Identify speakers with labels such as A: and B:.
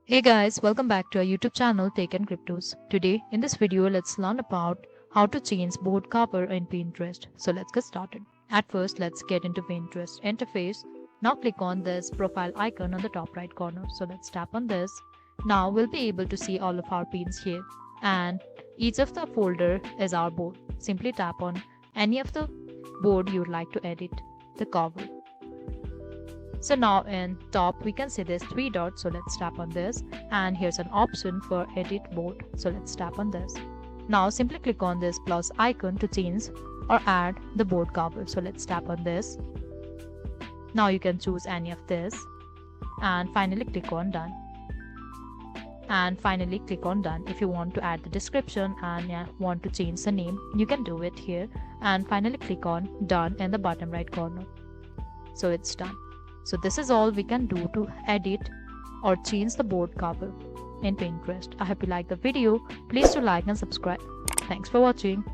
A: Hey guys, welcome back to our YouTube channel Tech and Cryptos. Today in this video let's learn about how to change board cover in Pinterest. So let's get started. At first let's get into Pinterest interface. Now click on this profile icon on the top right corner. So let's tap on this. Now we'll be able to see all of our pins here, and each of the folder is our board. Simply tap on any of the board you'd like to edit the cover. So now in top we can see there's three dots, so let's tap on this, and here's an option for edit board, so let's tap on this. Now simply click on this plus icon to change or add the board cover, so let's tap on this. Now you can choose any of this and finally click on done. And finally click on done. If you want to add the description and want to change the name, you can do it here, and finally click on done in the bottom right corner. So it's done. So this is all we can do to edit or change the board cover in Pinterest. I hope you liked the video. Please do like and subscribe. Thanks for watching.